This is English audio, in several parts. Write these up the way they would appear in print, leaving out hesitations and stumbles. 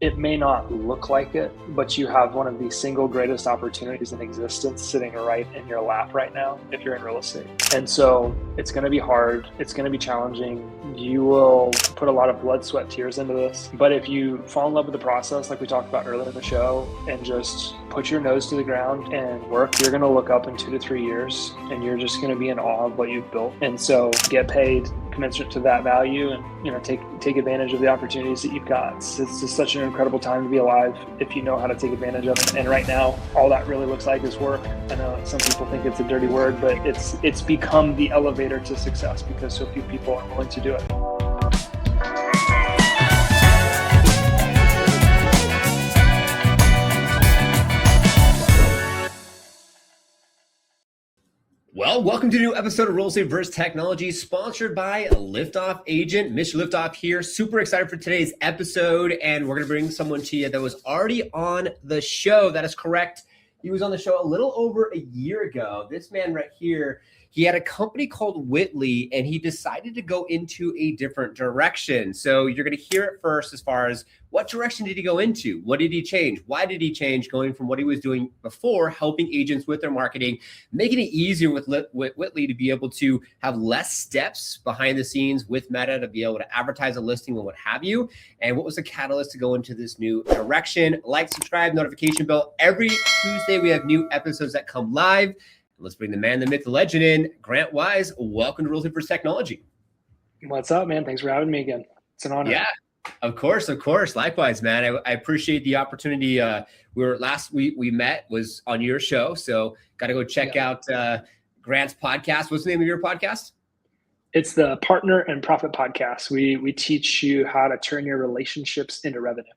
it may not look like it, but you have one of the single greatest opportunities in existence sitting right in your lap right now if you're in real estate. And so it's going to be hard. It's going to be challenging. You will put a lot of blood, sweat, tears into this. But if you fall in love with the process, like we talked about earlier in the show, and just put your nose to the ground and work, you're going to look up in 2 to 3 years and you're just going to be in awe of what you've built. And so get paid commensurate to that value, and take advantage of the opportunities that you've got. It's just such an incredible time to be alive if you know how to take advantage of it. And right now, all that really looks like is work. I know some people think it's a dirty word, but it's become the elevator to success because so few people are willing to do it. Well, welcome to a new episode of Real Estate vs. Technology, sponsored by Liftoff Agent. Mr. Liftoff here. Super excited for today's episode, and we're going to bring someone to you that was already on the show. That is correct. He was on the show a little over a year ago. This man right here, he had a company called Whitley, and he decided to go into a different direction. So you're going to hear it first as far as what direction did he go into? What did he change? Why did he change going from what he was doing before, helping agents with their marketing, making it easier with Whitley to be able to have less steps behind the scenes with Meta to be able to advertise a listing and what have you? And what was the catalyst to go into this new direction? Like, subscribe, notification bell. Every Tuesday, we have new episodes that come live. Let's bring the man, the myth, the legend in. Grant Wise, welcome to Real Estate vs. Technology. What's up, man? Thanks for having me again. It's an honor. Yeah, of course. Likewise, man. I appreciate the opportunity. We met was on your show, so got to go check out Grant's podcast. What's the name of your podcast? It's the Partner and Profit Podcast. We teach you how to turn your relationships into revenue.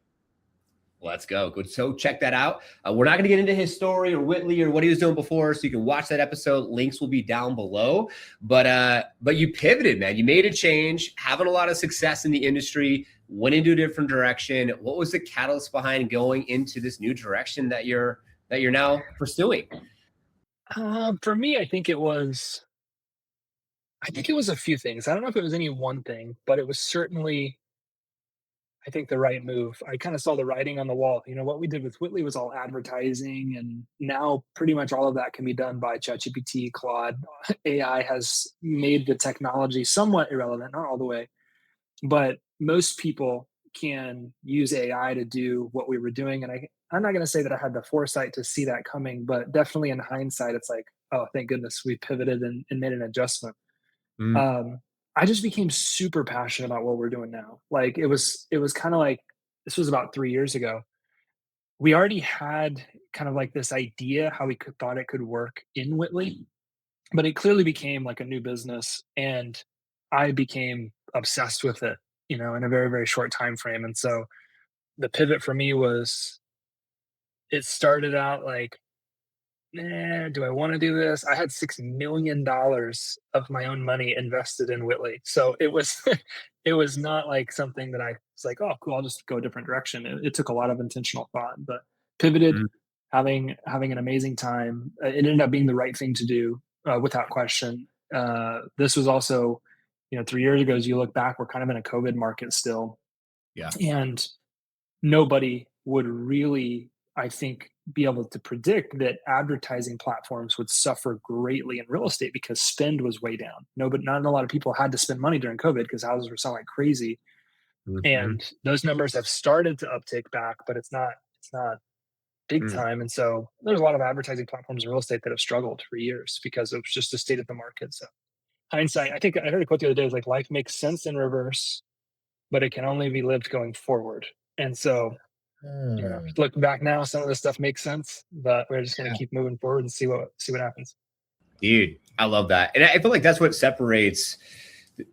Let's go. Good. So check that out. We're not going to get into his story or Whitley or what he was doing before, so you can watch that episode. Links will be down below. But you pivoted, man. You made a change, having a lot of success in the industry, went into a different direction. What was the catalyst behind going into this new direction that you're now pursuing? For me, I think it was a few things. I don't know if it was any one thing, but it was certainly, I think, the right move. I kind of saw the writing on the wall. What we did with Whitley was all advertising, and now pretty much all of that can be done by ChatGPT, Claude. AI has made the technology somewhat irrelevant, not all the way, but most people can use AI to do what we were doing. And I'm not going to say that I had the foresight to see that coming, but definitely in hindsight, it's like, oh, thank goodness we pivoted and made an adjustment. I just became super passionate about what we're doing now. Like it was kind of like, this was about 3 years ago. We already had kind of like this idea how we thought it could work in Whitley, but it clearly became like a new business, and I became obsessed with it, in a very, very short time frame. And so the pivot for me was, it started out like, do I want to do this? I had $6 million of my own money invested in Whitley. So it was, it was not like something that I was like, oh, cool, I'll just go a different direction. It took a lot of intentional thought, but pivoted, having an amazing time. It ended up being the right thing to do, without question. This was also, 3 years ago, as you look back, we're kind of in a COVID market still. Yeah. And nobody would really, I think, be able to predict that advertising platforms would suffer greatly in real estate because spend was way down. Not a lot of people had to spend money during COVID because houses were selling like crazy. And those numbers have started to uptick back, but it's not big time. And so there's a lot of advertising platforms in real estate that have struggled for years because it was just the state of the market. So hindsight, I think I heard a quote the other day, is like, life makes sense in reverse, but it can only be lived going forward. And so looking back now, some of this stuff makes sense, but we're just going to keep moving forward and see what happens. Dude, I love that. And I feel like that's what separates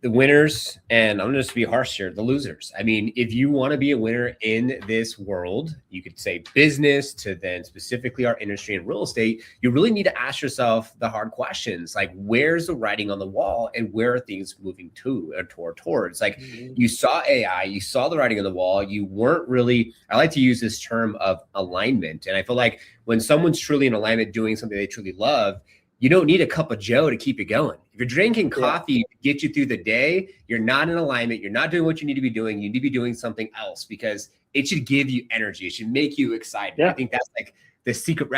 the winners, and I'm just to be harsh here, the losers. I mean, if you want to be a winner in this world, you could say business to then specifically our industry in real estate, you really need to ask yourself the hard questions. Like, where's the writing on the wall and where are things moving to or towards? Like, you saw AI, you saw the writing on the wall. You weren't really, I like to use this term of alignment. And I feel like when someone's truly in alignment doing something they truly love, you don't need a cup of Joe to keep you going. If you're drinking Yeah. coffee to get you through the day, you're not in alignment. You're not doing what you need to be doing. You need to be doing something else because it should give you energy. It should make you excited. I Yeah. think that's like the secret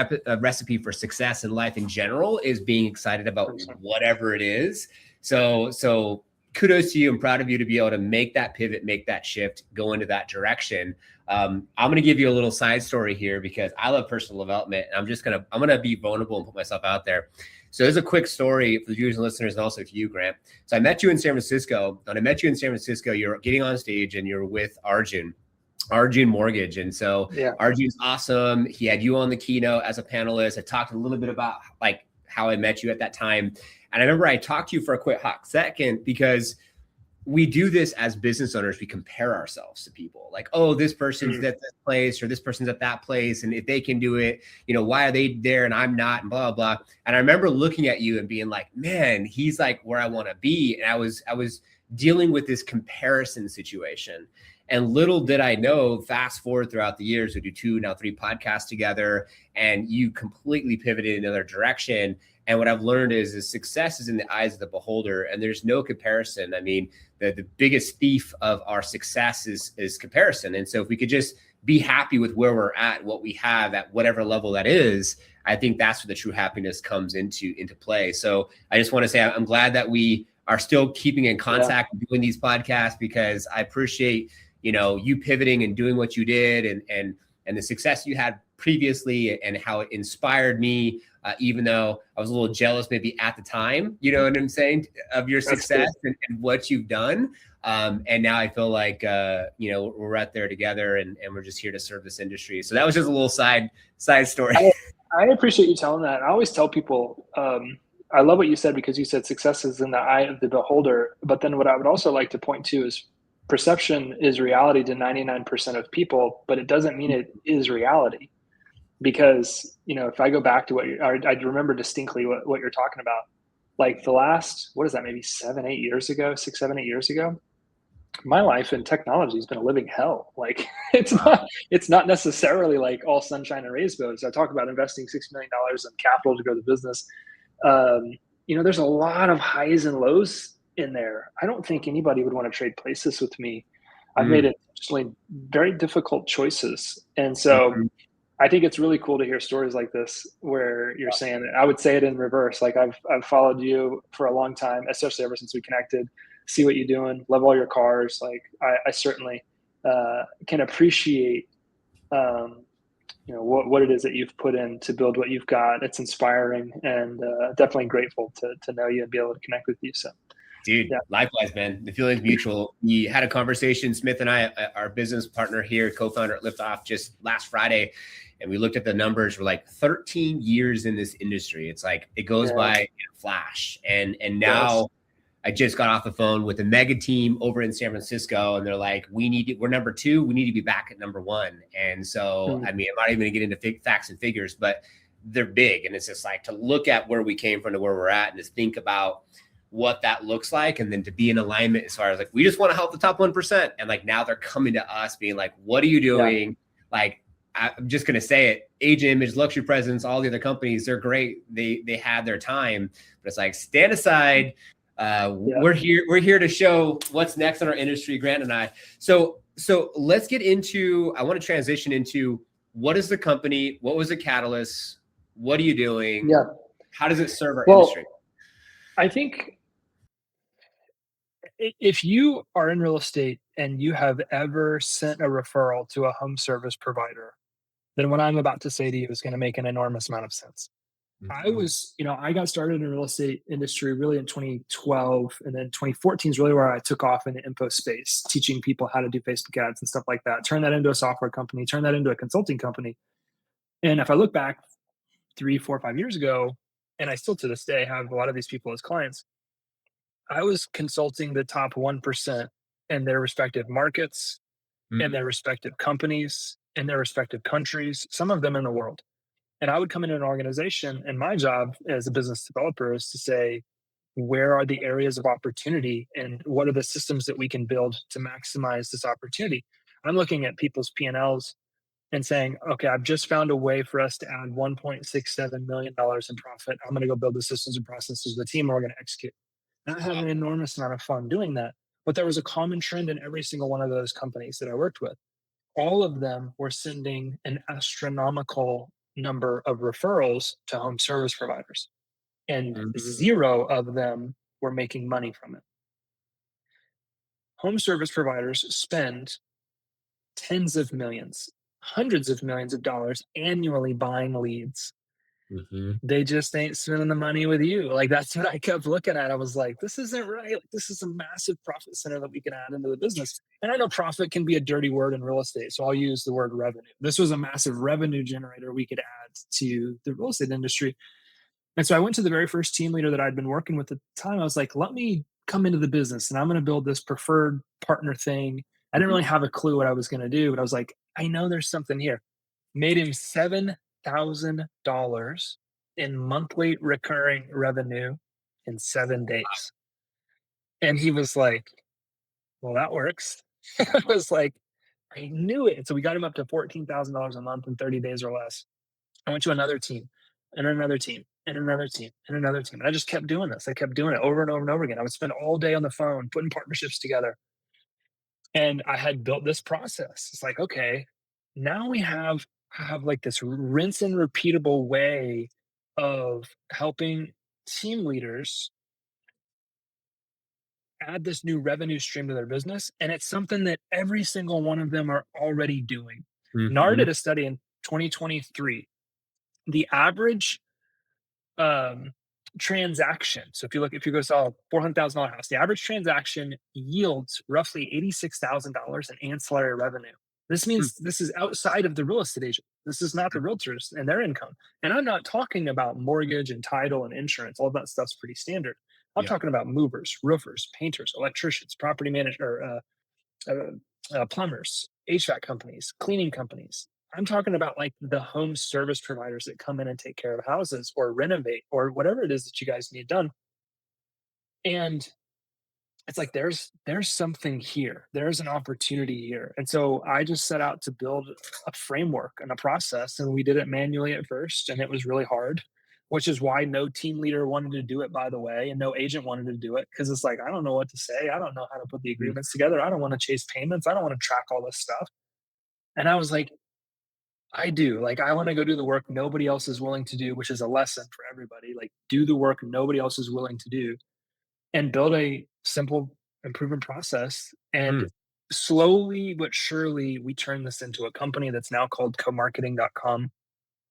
recipe for success in life in general is being excited about 100%. whatever it is. So kudos to you. I'm proud of you to be able to make that pivot, make that shift, go into that direction. I'm going to give you a little side story here because I love personal development. And I'm going to be vulnerable and put myself out there. So there's a quick story for the viewers and listeners and also for you, Grant. So I met you in San Francisco. When I met you in San Francisco, you're getting on stage and you're with Arjun Mortgage. And so Yeah. Arjun's awesome. He had you on the keynote as a panelist. I talked a little bit about like how I met you at that time. And I remember I talked to you for a quick hot second because we do this as business owners. We compare ourselves to people like, oh, this person's at this place or this person's at that place. And if they can do it, why are they there and I'm not, and blah, blah, blah. And I remember looking at you and being like, man, he's like where I want to be. And I was dealing with this comparison situation. And little did I know, fast forward throughout the years, we do 2, now 3 podcasts together, and you completely pivoted in another direction. And what I've learned is success is in the eyes of the beholder, and there's no comparison. I mean, the biggest thief of our success is comparison. And so if we could just be happy with where we're at, what we have at whatever level that is, I think that's where the true happiness comes into play. So I just want to say I'm glad that we are still keeping in contact and doing these podcasts because I appreciate you pivoting and doing what you did and the success you had previously and how it inspired me, even though I was a little jealous maybe at the time, you know what I'm saying, of your success and what you've done. And now I feel like, we're right there together and we're just here to serve this industry. So that was just a little side story. I appreciate you telling that. I always tell people, I love what you said because you said success is in the eye of the beholder. But then what I would also like to point to is perception is reality to 99% of people, but it doesn't mean it is reality. Because, if I go back to I remember distinctly what you're talking about. Like the last, what is that, maybe 7, 8 years ago, 6, 7, 8 years ago, my life in technology has been a living hell. Like it's not necessarily like all sunshine and rainbows. I talk about investing $6 million in capital to grow the business. There's a lot of highs and lows in there. I don't think anybody would want to trade places with me. I've made intentionally very difficult choices. And so I think it's really cool to hear stories like this where you're saying it. I would say it in reverse. Like I've followed you for a long time, especially ever since we connected. See what you're doing. Love all your cars. Like I certainly can appreciate what it is that you've put in to build what you've got. It's inspiring and definitely grateful to know you and be able to connect with you. So, dude, likewise, man. The feeling's mutual. We had a conversation, Smith and I, our business partner here, co-founder at Liftoff, just last Friday, and we looked at the numbers. We're like 13 years in this industry. It's like it goes by in a flash. And now I just got off the phone with a mega team over in San Francisco, and they're like, we're number 2. We need to be back at number 1. And so, I mean, I'm not even gonna get into facts and figures, but they're big. And it's just like to look at where we came from to where we're at and to think about what that looks like. And then to be in alignment as far as like, we just want to help the top 1%. And like, now they're coming to us being like, what are you doing? Like, I'm just going to say it, Age Image, Luxury Presence, all the other companies, they're great. They had their time, but it's like, stand aside. We're here to show what's next in our industry, Grant and I. So let's get into, I want to transition into what is the company? What was the catalyst? What are you doing? Yeah. How does it serve our industry? I think if you are in real estate and you have ever sent a referral to a home service provider, then what I'm about to say to you is going to make an enormous amount of sense. I got started in the real estate industry really in 2012, and then 2014 is really where I took off in the info space, teaching people how to do Facebook ads and stuff like that. Turn that into a software company, turn that into a consulting company. And if I look back 3, 4, 5 years ago, and I still to this day have a lot of these people as clients, I was consulting the top 1% in their respective markets, in their respective companies, in their respective countries, some of them in the world. And I would come into an organization, and my job as a business developer is to say, where are the areas of opportunity and what are the systems that we can build to maximize this opportunity? I'm looking at people's P&Ls and saying, okay, I've just found a way for us to add $1.67 million in profit. I'm going to go build the systems and processes of the team, and we're going to execute. And I had Wow. an enormous amount of fun doing that. But there was a common trend in every single one of those companies that I worked with. All of them were sending an astronomical number of referrals to home service providers, and Mhm. zero of them were making money from it. Home service providers spend tens of millions, hundreds of millions of dollars annually buying leads. Mhm. They just ain't spending the money with you. Like, that's what I kept looking at. I was like, this isn't right. Like, this is a massive profit center that we can add into the business. And I know profit can be a dirty word in real estate, so I'll use the word revenue. This was a massive revenue generator we could add to the real estate industry. And so I went to the very first team leader that I'd been working with at the time. I was like, let me come into the business and I'm going to build this preferred partner thing. I didn't Mhm. really have a clue what I was going to do, but I was like, I know there's something here. Made him $7,000 in monthly recurring revenue in 7 days. And he was like, well, that works. I was like, I knew it. And so we got him up to $14,000 a month in 30 days or less. I went to another team and another team and another team and another team. And I just kept doing this. I kept doing it over and over and over again. I would spend all day on the phone putting partnerships together. And I had built this process. It's like, okay, now we have like this rinse and repeatable way of helping team leaders add this new revenue stream to their business. And it's something that every single one of them are already doing. NAR Mhm. did a study in 2023. The average um, transaction. So if you go sell a $400,000 house, the average transaction yields roughly $86,000 in ancillary revenue. This Mm. means this is outside of the real estate agent. This is not the realtors and their income. And I'm not talking about mortgage and title and insurance. All that stuff's pretty standard. I'm Yeah. talking about movers, roofers, painters, electricians, property manager, plumbers, HVAC companies, cleaning companies. I'm talking about like the home service providers that come in and take care of houses or renovate or whatever it is that you guys need done. And it's like there's something here. There's an opportunity here. And so I just set out to build a framework and a process, and we did it manually at first, and it was really hard, which is why no team leader wanted to do it, by the way, and no agent wanted to do it, because it's like, I don't know what to say. I don't know how to put the Mhm. agreements together. I don't want to chase payments. I don't want to track all this stuff. And I was like, I do. Like, I want to go do the work nobody else is willing to do, which is a lesson for everybody. Like, do the work nobody else is willing to do and build a simple improvement process. And Mm. slowly but surely, we turned this into a company that's now called comarketing.com.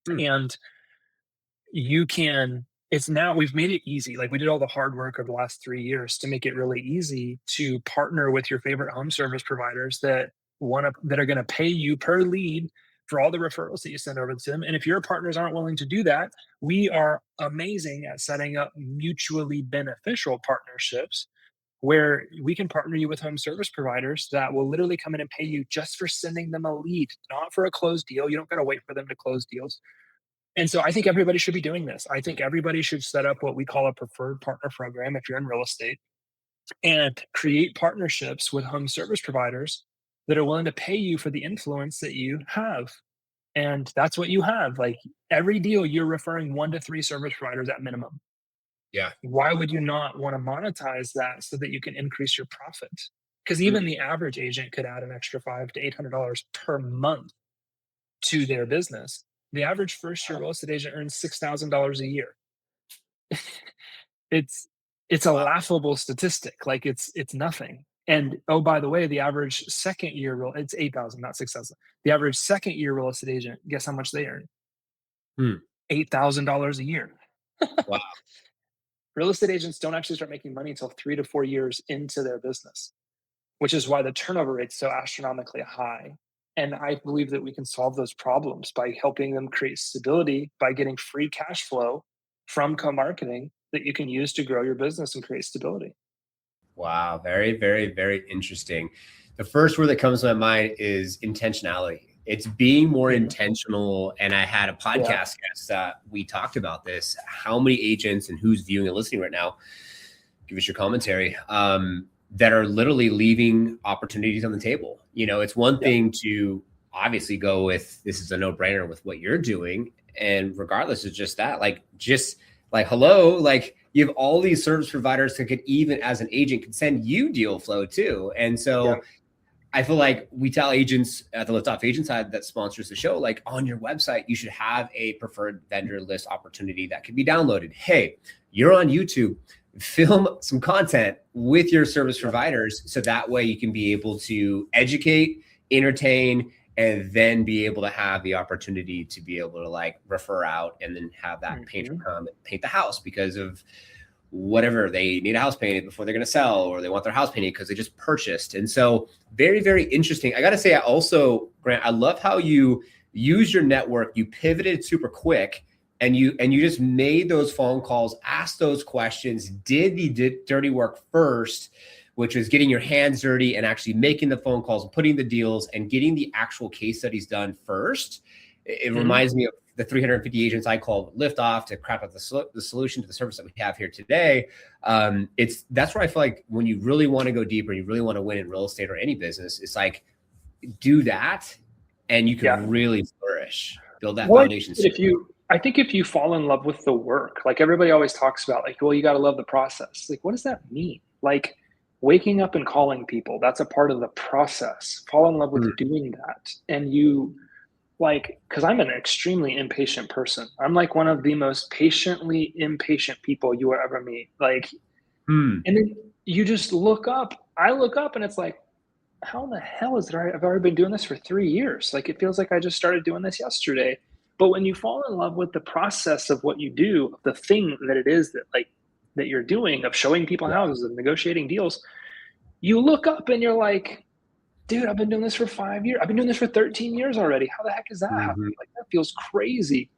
Mm. And you can it's now we've made it easy. Like, we did all the hard work over the last 3 years to make it really easy to partner with your favorite home service providers that are going to pay you per lead for all the referrals that you send over to them. And if your partners aren't willing to do that, we are amazing at setting up mutually beneficial partnerships where we can partner you with home service providers that will literally come in and pay you just for sending them a lead, not for a closed deal. You don't got to wait for them to close deals. And so I think everybody should be doing this. I think everybody should set up what we call a preferred partner program if you're in real estate and create partnerships with home service providers that are willing to pay you for the influence that you have. And that's what you have. Like, every deal, you're referring 1 to 3 service providers at minimum. Yeah. Why would you not want to monetize that so that you can increase your profit? Because Mm. even the average agent could add an extra $500 to $800 per month to their business. The average first year real estate agent earns $6,000 a year. It's it's a Wow. laughable statistic. Like, it's nothing. And oh, by the way, the average second year real it's 8,000, not 6,000. The average second year real estate agent, guess how much they earn? Mm. $8,000 a year. Wow. Real estate agents don't actually start making money until 3 to 4 years into their business, which is why the turnover rate's so astronomically high. And I believe that we can solve those problems by helping them create stability by getting free cash flow from co-marketing that you can use to grow your business and create stability. Wow. Very, very, very interesting. The first word that comes to my mind is intentionality. It's being more Mhm. intentional. And I had a Yeah. podcast guest that we talked about this. How many agents and who's viewing and listening right now? Give us your commentary. That are literally leaving opportunities on the table. You know, it's one Yeah. thing to obviously go with, this is a no-brainer with what you're doing. And regardless of just that, just like, hello, like you have all these service providers that could, even as an agent, could send you deal flow too. And Yeah. so I feel like we tell agents at the Liftoff Agent side that sponsors the show, like on your website, you should have a preferred vendor list opportunity that can be downloaded. Hey, you're on YouTube, film some content with your service providers. So that way you can be able to educate, entertain, and then be able to have the opportunity to be able to like refer out and then have that painter come and paint the house because of whatever, they need a house painted before they're going to sell, or they want their house painted because they just purchased. And so very, very interesting. I got to say, I also, Grant, I love how you use your network. You pivoted super quick and you just made those phone calls, asked those questions, did the dirty work first, which was getting your hands dirty and actually making the phone calls and putting the deals and getting the actual case studies done first. It reminds me of the 350 agents I called Liftoff to craft out the solution to the service that we have here today. That's where I feel like when you really want to go deeper, you really want to win in real estate or any business, it's like, do that and you can really flourish, build that foundation. I think if you fall in love with the work, like everybody always talks about, like, well, you got to love the process. Like, what does that mean? Like waking up and calling people, that's a part of the process. Fall in love with doing that. And you, like, because I'm an extremely impatient person. I'm like one of the most patiently impatient people you will ever meet. Like, and then you just look up. I look up and it's like, how in the hell is it? I've already been doing this for 3 years. Like, it feels like I just started doing this yesterday. But when you fall in love with the process of what you do, the thing that it is that you're doing, of showing people houses and negotiating deals, you look up and you're like, dude, I've been doing this for 5 years. I've been doing this for 13 years already. How the heck is that happening? Like, that feels crazy.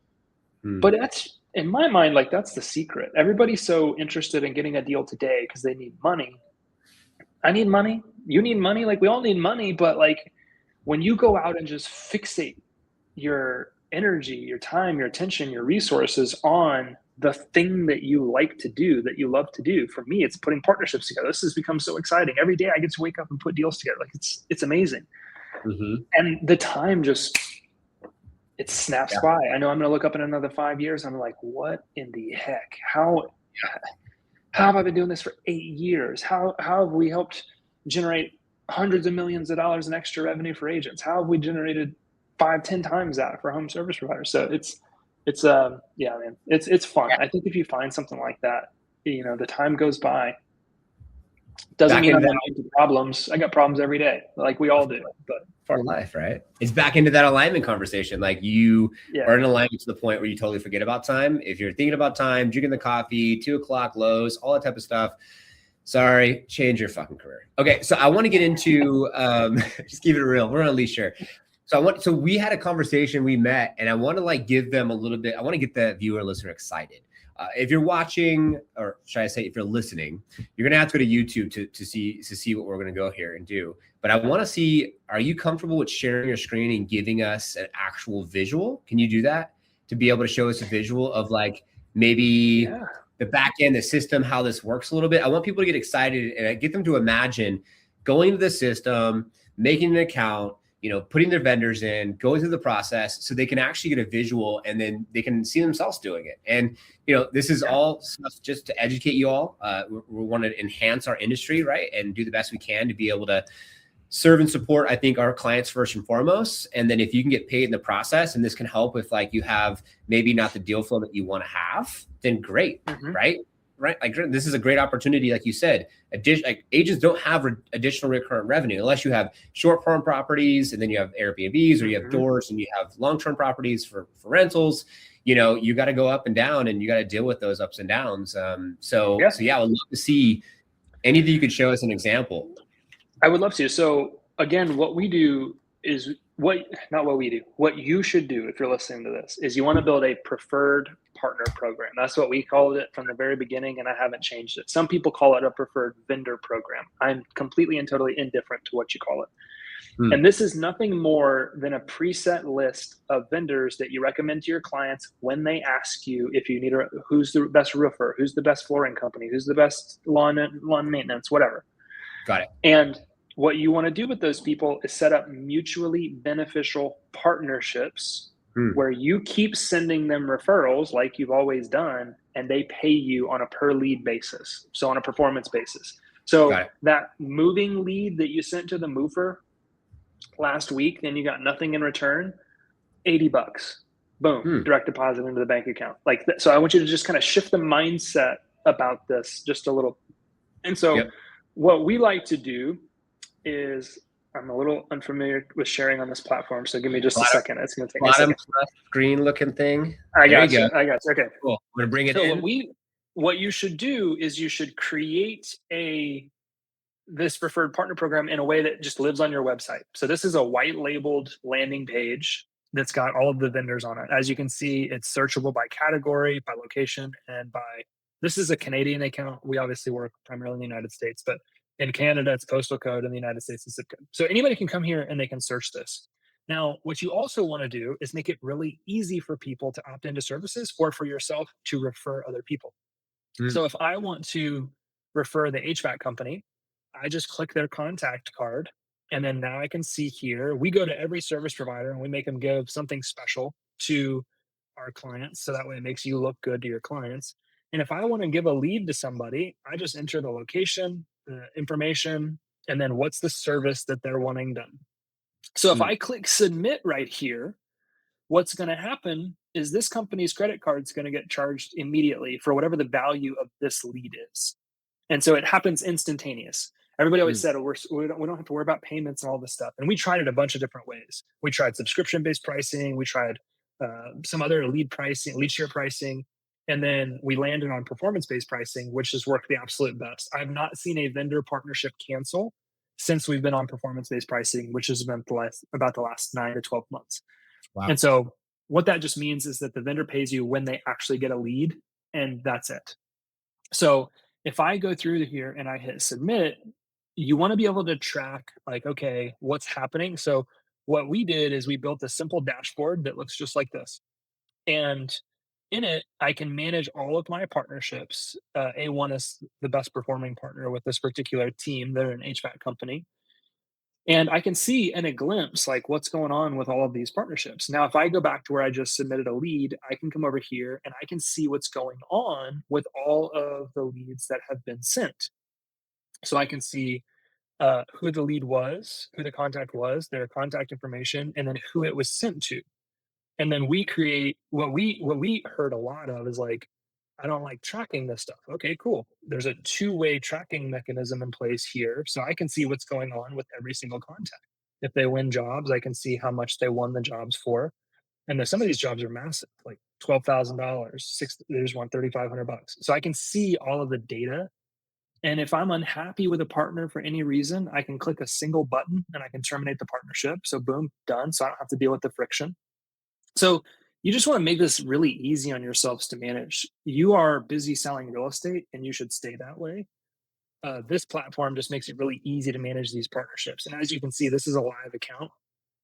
But that's, in my mind, like, that's the secret. Everybody's so interested in getting a deal today because they need money. I need money. You need money. Like, we all need money. But like, when you go out and just fixate your energy, your time, your attention, your resources on the thing that you like to do, that you love to do. For me, it's putting partnerships together. This has become so exciting. Every day I get to wake up and put deals together. Like, it's amazing. And the time just, it snaps by. I know I'm going to look up in another 5 years. I'm like, what in the heck? How have I been doing this for 8 years? How have we helped generate hundreds of millions of dollars in extra revenue for agents? How have we generated 5-10 times that for home service providers? So it's yeah, man, it's fun. I think if you find something like that, you know, the time goes by. Doesn't mean I'm immune to problems. I got problems every day, like we all do. But part of life, right? It's back into that alignment conversation. Like, you are in alignment to the point where you totally forget about time. If you're thinking about time, drinking the coffee, 2 o'clock lows, all that type of stuff, sorry, change your fucking career. Okay, so I want to get into just keep it real. We're on a leash here. So we had a conversation, we met, and I want to like give them a little bit. I want to get the viewer listener excited. If you're watching, or should I say, if you're listening, you're gonna have to go to YouTube to see what we're gonna go here and do. But I want to see, are you comfortable with sharing your screen and giving us an actual visual? Can you do that to be able to show us a visual of like maybe the back end, the system, how this works a little bit? I want people to get excited and get them to imagine going to the system, making an account, you know, putting their vendors in, going through the process so they can actually get a visual and then they can see themselves doing it. And, you know, this is all stuff just to educate you all. We want to enhance our industry, right? And do the best we can to be able to serve and support, I think, our clients first and foremost. And then if you can get paid in the process, and this can help with like, you have maybe not the deal flow that you want to have, then great, right? Like, this is a great opportunity. Like you said, like, agents don't have additional recurrent revenue unless you have short-form properties, and then you have Airbnbs, or you have doors, and you have long-term properties for rentals. You know, you got to go up and down, and you got to deal with those ups and downs. So yeah, I would love to see anything you could show us an example. I would love to. So again, what we do is what you should do if you're listening to this is you want to build a preferred partner program. That's what we called it from the very beginning, and I haven't changed it. Some people call it a preferred vendor program. I'm completely and totally indifferent to what you call it. And this is nothing more than a preset list of vendors that you recommend to your clients when they ask you if you need who's the best roofer, who's the best flooring company, who's the best lawn maintenance, whatever. Got it. And what you want to do with those people is set up mutually beneficial partnerships Mm, where you keep sending them referrals like you've always done, and they pay you on a per lead basis. So on a performance basis. got So it. that moving lead that you sent to the mover last week, then you got nothing in return, 80 bucks. Boom, Mm, direct deposit into the bank account. So I want you to just kind of shift the mindset about this just a little. And so yep. what we like to do is, I'm a little unfamiliar with sharing on this platform, so give me just a Bottom, second. It's going to take me a bottom second. plus screen looking thing. I There you got go. you. I got you. Okay. Cool. I'm gonna bring it So in. what you should do is you should create a this preferred partner program in a way that just lives on your website. So this is a white labeled landing page that's got all of the vendors on it. As you can see, it's searchable by category, by location, and by, this is a Canadian account. We obviously work primarily in the United States, but in Canada, it's postal code. In the United States, it's zip code. So anybody can come here and they can search this. Now, what you also want to do is make it really easy for people to opt into services or for yourself to refer other people. Mm, So if I want to refer the HVAC company, I just click their contact card. And then now I can see here, we go to every service provider and we make them give something special to our clients. So that way it makes you look good to your clients. And if I want to give a lead to somebody, I just enter the location, the information, and then what's the service that they're wanting done. So if mm, I click submit right here, what's going to happen is this company's credit card is going to get charged immediately for whatever the value of this lead is. And so it happens instantaneous. Everybody always mm. said, oh, we don't have to worry about payments and all this stuff. And we tried it a bunch of different ways. We tried subscription based pricing. We tried some other lead pricing, lead share pricing. And then we landed on performance based pricing, which has worked the absolute best. I've not seen a vendor partnership cancel since we've been on performance based pricing, which has been about the last 9 to 12 months. Wow. And so what that just means is that the vendor pays you when they actually get a lead, and that's it. So if I go through here and I hit submit, you want to be able to track, like, okay, what's happening. So what we did is we built a simple dashboard that looks just like this. And in it, I can manage all of my partnerships. A1 is the best performing partner with this particular team. They're an HVAC company. And I can see in a glimpse like what's going on with all of these partnerships. Now, if I go back to where I just submitted a lead, I can come over here and I can see what's going on with all of the leads that have been sent. So I can see who the lead was, who the contact was, their contact information, and then who it was sent to. And then we create what we heard a lot of is like, I don't like tracking this stuff. Okay, cool. There's a two-way tracking mechanism in place here. So I can see what's going on with every single contact. If they win jobs, I can see how much they won the jobs for. And then some of these jobs are massive, like $12,000, there's one 3,500 bucks. So I can see all of the data. And if I'm unhappy with a partner for any reason, I can click a single button and I can terminate the partnership. So boom, done. So I don't have to deal with the friction. So you just want to make this really easy on yourselves to manage. You are busy selling real estate and you should stay that way. This platform just makes it really easy to manage these partnerships. And as you can see, this is a live account.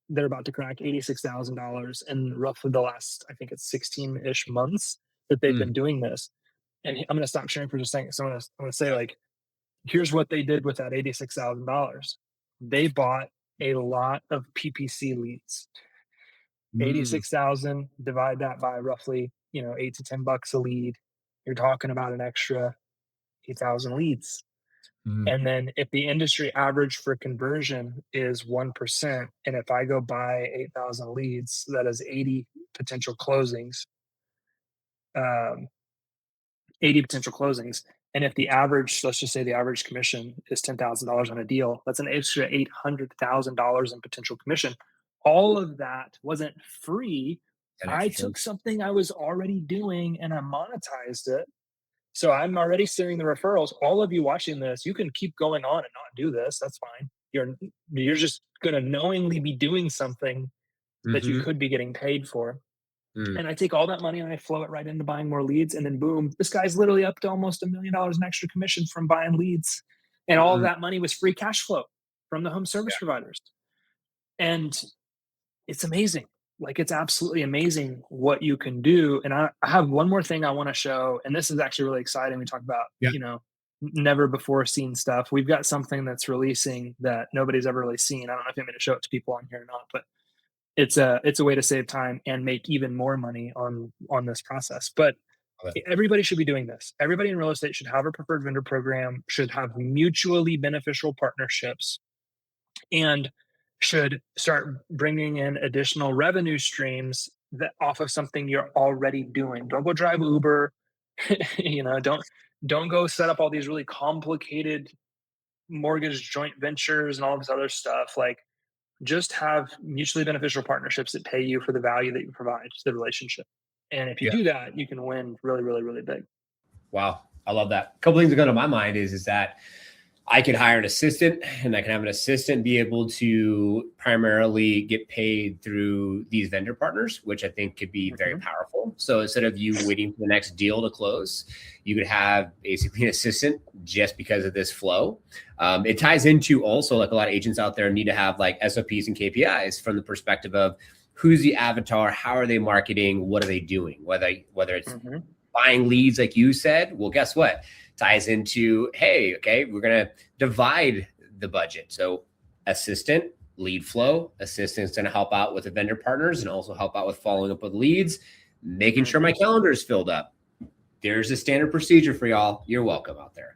They're about to crack $86,000 in roughly the last, I think it's 16 ish months that they've Mm, been doing this. And I'm going to stop sharing for just a second. So I'm going to say, like, here's what they did with that $86,000. They bought a lot of PPC leads. mm, 86,000, divide that by roughly, 8 to 10 bucks a lead. You're talking about an extra 8,000 leads. mm, And then if the industry average for conversion is 1%, and if I go buy 8,000 leads, that is 80 potential closings, um, 80 potential closings. And if the average, let's just say the average commission is $10,000 on a deal, that's an extra $800,000 in potential commission. All of that wasn't free. that I extra took thing. something I was already doing and I monetized it. So I'm already steering the referrals. All of you watching this, you can keep going on and not do this. That's fine. You're just going to knowingly be doing something that you Mhm, could be getting paid for. mm, And I take all that money and I flow it right into buying more leads. And then boom, this guy's literally up to almost $1 million in extra commission from buying leads. And all of mm, that money was free cash flow from the home service yeah, providers. And it's amazing. Like, it's absolutely amazing what you can do. And I have one more thing I want to show. And this is actually really exciting. We talk about, yeah, never before seen stuff. We've got something that's releasing that nobody's ever really seen. I don't know if I'm going to show it to people on here or not, but it's a way to save time and make even more money on this process. But Okay. everybody should be doing this. Everybody in real estate should have a preferred vendor program, should have mutually beneficial partnerships, and should start bringing in additional revenue streams that off of something you're already doing. Don't go drive Uber. Don't go set up all these really complicated mortgage joint ventures and all this other stuff. Like, just have mutually beneficial partnerships that pay you for the value that you provide to the relationship. And if you Yeah. do that, you can win really, really, really big. Wow. I love that. A couple things that go to my mind is that I could hire an assistant, and I can have an assistant be able to primarily get paid through these vendor partners, which I think could be very Mhm. powerful. So instead of you waiting for the next deal to close, you could have basically an assistant just because of this flow. It ties into also, like, a lot of agents out there need to have like SOPs and KPIs from the perspective of who's the avatar, how are they marketing, what are they doing, whether it's Mhm. buying leads, like you said. Well, guess what? Ties into, hey, okay, we're going to divide the budget. So assistant, lead flow, assistant's going to help out with the vendor partners and also help out with following up with leads, making sure my Mhm. calendar is filled up. There's a standard procedure for y'all. You're welcome out there.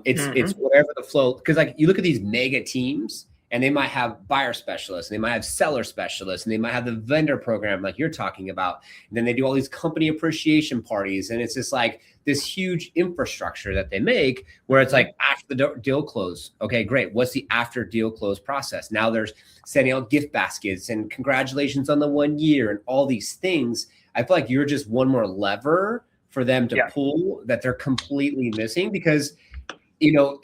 It's Mhm. whatever the flow, because like you look at these mega teams and they might have buyer specialists and they might have seller specialists and they might have the vendor program like you're talking about. And then they do all these company appreciation parties. And it's just like this huge infrastructure that they make where it's Mhm. like after the deal close. Okay, great. What's the after deal close process? Now there's sending out gift baskets and congratulations on the 1 year and all these things. I feel like you're just one more lever for them to Yeah. pull that they're completely missing, because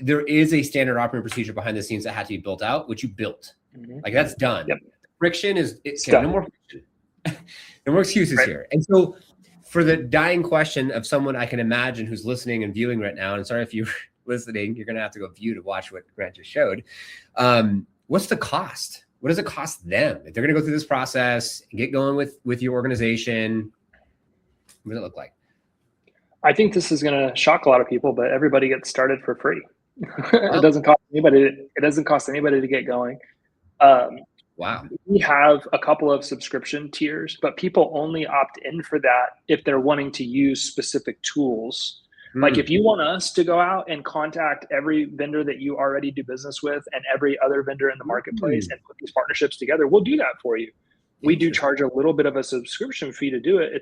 there is a standard operating procedure behind the scenes that had to be built out, which you built. Mhm. Like, that's done. Yep. Friction is It's okay. No done. more friction. No more excuses Right. here. And so, for the dying question of someone I can imagine who's listening and viewing right now, and sorry if you're listening, you're going to have to go view to watch what Grant just showed. What's the cost? What does it cost them if they're going to go through this process and get going with your organization? What does it look like? I think this is going to shock a lot of people, but everybody gets started for free. It Oh, doesn't cost anybody. It doesn't cost anybody to get going. Um, wow. we have a couple of subscription tiers, but people only opt in for that if they're wanting to use specific tools. Like, if Hmm. you want us to go out and contact every vendor that you already do business with and every other vendor in the marketplace Hmm. and put these partnerships together, we'll do that for you. We do Interesting. charge a little bit of a subscription fee to do it.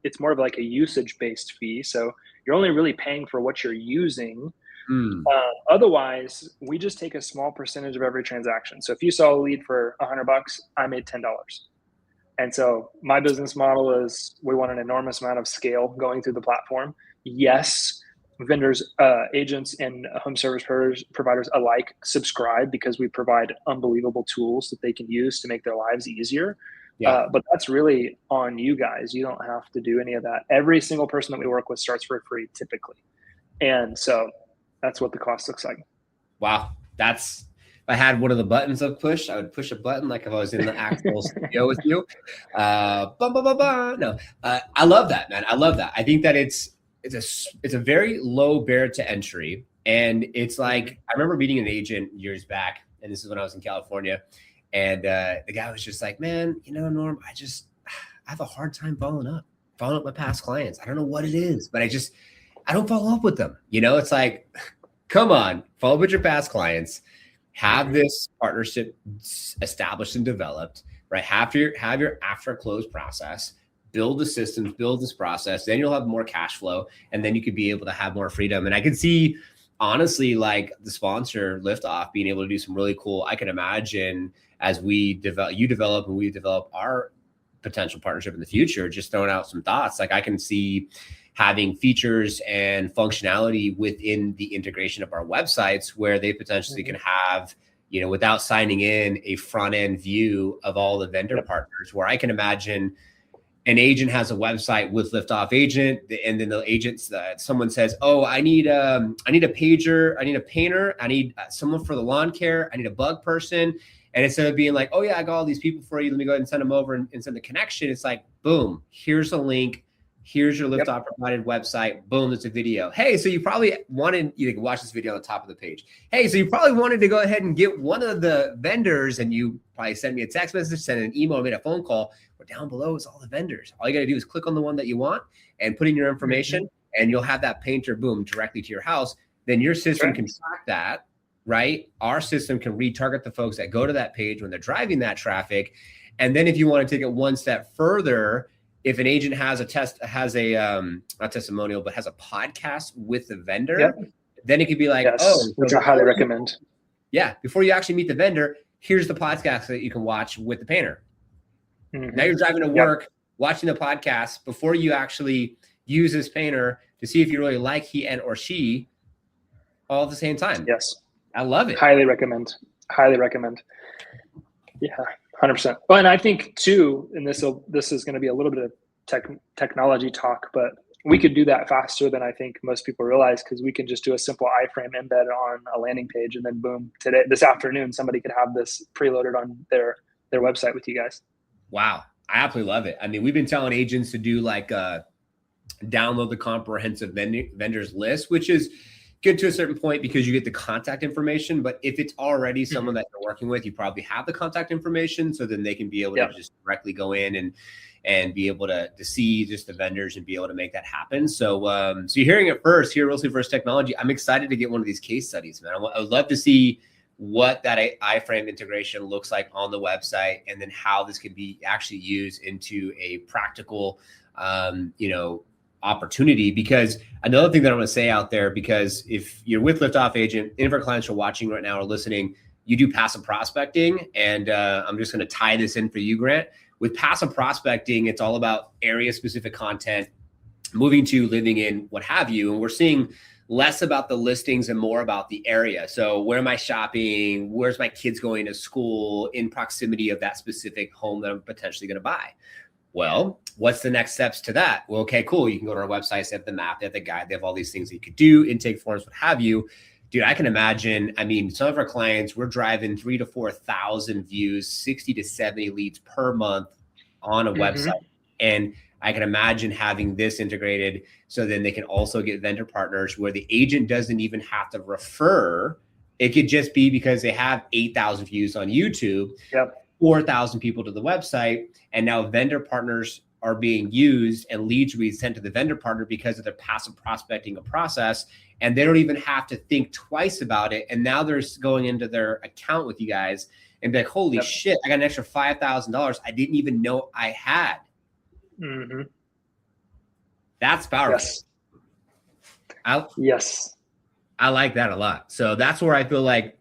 It's more of like a usage based fee, so you're only really paying for what you're using. Hmm. Otherwise, we just take a small percentage of every transaction. So if you saw a lead for $100, I made $10. And so my business model is, we want an enormous amount of scale going through the platform. Yes, vendors, agents, and home service providers alike subscribe because we provide unbelievable tools that they can use to make their lives easier. Yeah. But that's really on you guys. You don't have to do any of that. Every single person that we work with starts for free typically. And so that's what the cost looks like. Wow. If I had one of the buttons I've pushed, I would push a button like if I was in the actual studio with you. No, I love that, man. I love that. I think that it's a very low barrier to entry. And it's Mhm. like, I remember meeting an agent years back, and this is when I was in California. And the guy was just like, man, Norm, I have a hard time following up my past clients. I don't know what it is, but I don't follow up with them. It's like, come on, follow up with your past clients, have Mhm. this partnership established and developed, right? Have your after close process, build the systems, build this process, then you'll have more cash flow, and then you could be able to have more freedom. And I can see, honestly, like the sponsor Liftoff being able to do some really cool. I can imagine as you develop and we develop our potential partnership in the future, just throwing out some thoughts. Like, I can see having features and functionality within the integration of our websites where they potentially Mhm. can have, without signing in, a front end view of all the vendor Yep. partners, where I can imagine an agent has a website with Liftoff Agent, and then the agents, someone says, "Oh, I need a pager, I need a painter, I need someone for the lawn care, I need a bug person." And instead of being like, "Oh yeah, I got all these people for you, let me go ahead and send them over and send the connection," it's like, boom, here's a link. Here's your Yep. Liftoff provided website. Boom, there's a video. Hey, so you probably wanted, you can watch this video on the top of the page. Hey, so you probably wanted to go ahead and get one of the vendors, and you probably send me a text message, send an email, made a phone call. Well, down below is all the vendors. All you got to do is click on the one that you want and put in your information, and you'll have that painter, boom, directly to your house. Then your system can track that, right? Our system can retarget the folks that go to that page when they're driving that traffic. And then if you want to take it one step further, if an agent has not testimonial, but has a podcast with the vendor, then it could be like, which I highly recommend. Yeah. Before you actually meet the vendor, here's the podcast that you can watch with the painter. Now you're driving to work, watching the podcast before you actually use this painter to see if you really like he and or she all at the same time. Yes. I love it. Highly recommend. Yeah. 100%. Well, and I think too, and this is going to be a little bit of technology talk, but we could do that faster than I think most people realize, because we can just do a simple iframe embed on a landing page, and then boom, this afternoon, somebody could have this preloaded on their website with you guys. Wow. I absolutely love it. I mean, we've been telling agents to do like download the comprehensive vendors list, which is good to a certain point because you get the contact information. But if it's already someone that you're working with, you probably have the contact information. So then they can be able to just directly go in and be able to see just the vendors and be able to make that happen. So so you're hearing it first here, Real Estate First Technology. I'm excited to get one of these case studies, man. I would love to see what that iframe integration looks like on the website, and then how this can be actually used into a practical, opportunity. Because another thing that I'm going to say out there, because if you're with Liftoff Agent, any of our clients are watching right now or listening, you do passive prospecting. And I'm just going to tie this in for you, Grant. With passive prospecting, it's all about area specific content, moving to, living in, what have you. And we're seeing less about the listings and more about the area. So where am I shopping? Where's my kids going to school in proximity of that specific home that I'm potentially going to buy? Well, what's the next steps to that? Well, okay, cool. You can go to our website, they have the map, they have the guide, they have all these things that you could do, intake forms, what have you. Dude, I can imagine, I mean, some of our clients, we're driving 3,000 to 4,000 views, 60 to 70 leads per month on a website. And I can imagine having this integrated so then they can also get vendor partners where the agent doesn't even have to refer. It could just be because they have 8,000 views on YouTube, 4,000 people to the website, and now vendor partners are being used and leads will be sent to the vendor partner because of their passive prospecting a process, and they don't even have to think twice about it. And now they're going into their account with you guys and be like, holy shit, I got an extra $5,000 I didn't even know I had. That's powerful. I like that a lot. So that's where I feel like,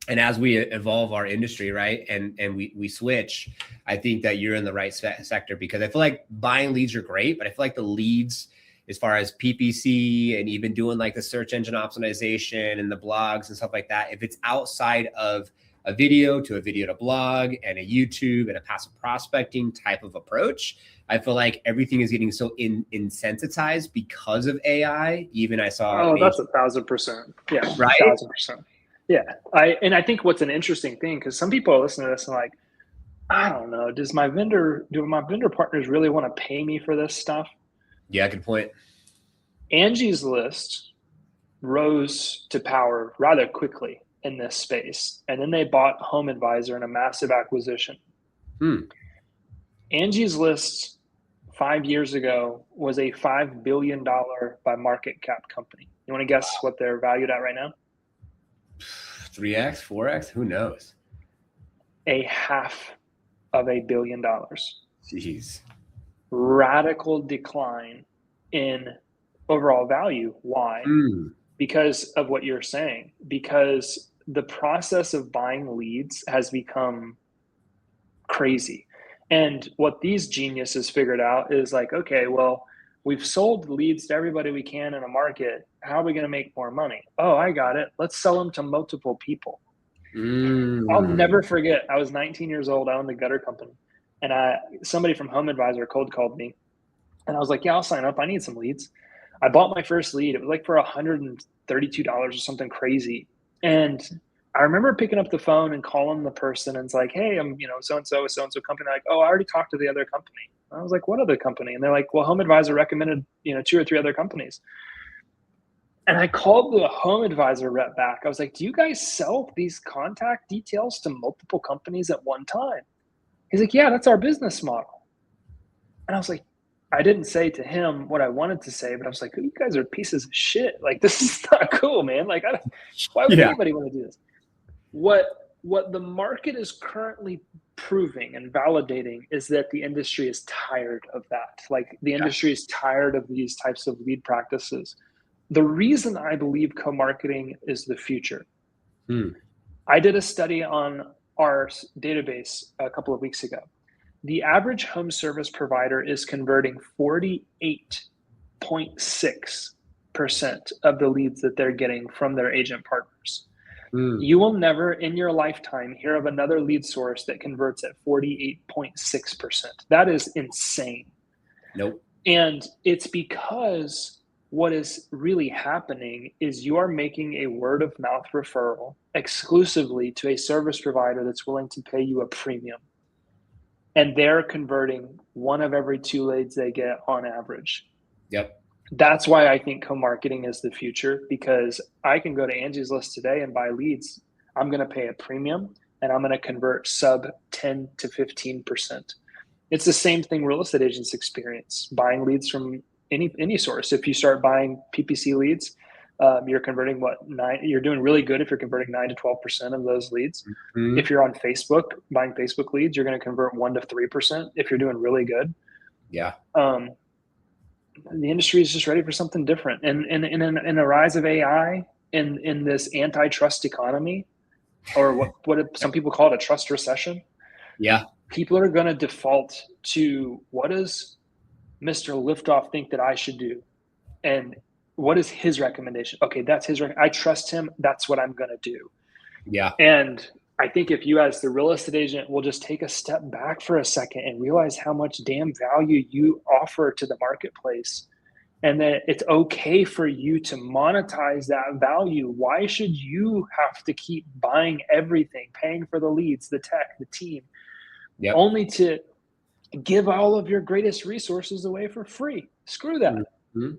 and as we evolve our industry, right, and we switch, I think that you're in the right sector, because I feel like buying leads are great, but I feel like the leads, as far as PPC and even doing like the search engine optimization and the blogs and stuff like that, if it's outside of a video to blog and a YouTube and a passive prospecting type of approach, I feel like everything is getting so insensitized because of AI. Even I saw. Oh, that's 1,000%. Yeah, right. 1,000%. Yeah, I think what's an interesting thing, because some people are listening to this and like, I don't know, do my vendor partners really want to pay me for this stuff? Yeah, good point. Angie's List rose to power rather quickly in this space, and then they bought Home Advisor in a massive acquisition. Angie's List 5 years ago was a $5 billion by market cap company. You want to guess what they're valued at right now? 3x, 4x, who knows? $500 million. Jeez. Radical decline in overall value. Why? Because of what you're saying. Because the process of buying leads has become crazy. And what these geniuses figured out is like, okay, well, we've sold leads to everybody we can in a market. How are we going to make more money? Oh, I got it. Let's sell them to multiple people. I'll never forget. I was 19 years old. I owned a gutter company. And somebody from Home Advisor cold called me. And I was like, yeah, I'll sign up. I need some leads. I bought my first lead. It was like for $132 or something crazy. And I remember picking up the phone and calling the person and it's like, hey, I'm, so-and-so, so-and-so company. They're like, oh, I already talked to the other company. I was like, what other company? And they're like, well, Home Advisor recommended, 2 or 3 other companies. And I called the Home Advisor rep back. I was like, do you guys sell these contact details to multiple companies at one time? He's like, yeah, that's our business model. And I was like, I didn't say to him what I wanted to say, but I was like, you guys are pieces of shit. Like, this is not cool, man. Like, why would Yeah. anybody want to do this? What the market is currently proving and validating is that the industry is tired of that. Like, the Yeah. industry is tired of these types of lead practices. The reason I believe co-marketing is the future. I did a study on our database a couple of weeks ago. The average home service provider is converting 48.6% of the leads that they're getting from their agent partners. You will never in your lifetime hear of another lead source that converts at 48.6%. That is insane. Nope. And it's because what is really happening is you are making a word of mouth referral exclusively to a service provider that's willing to pay you a premium. And they're converting 1 of every 2 leads they get on average. Yep. That's why I think co-marketing is the future, because I can go to Angie's List today and buy leads. I'm going to pay a premium and I'm going to convert sub 10 to 15%. It's the same thing real estate agents experience, buying leads from any source. If you start buying PPC leads, you're converting you're doing really good if you're converting 9 to 12% of those leads. Mm-hmm. If you're on Facebook buying Facebook leads, you're going to convert 1 to 3% if you're doing really good. Yeah. The industry is just ready for something different. And in the rise of AI, in this antitrust economy, or what some people call it, a trust recession. Yeah. People are going to default to, what does Mr. Liftoff think that I should do? And what is his recommendation? Okay, that's his. I trust him. That's what I'm going to do. Yeah. And I think if you, as the real estate agent, will just take a step back for a second and realize how much damn value you offer to the marketplace, and that it's okay for you to monetize that value. Why should you have to keep buying everything, paying for the leads, the tech, the team, only to give all of your greatest resources away for free? Screw that. Mm-hmm.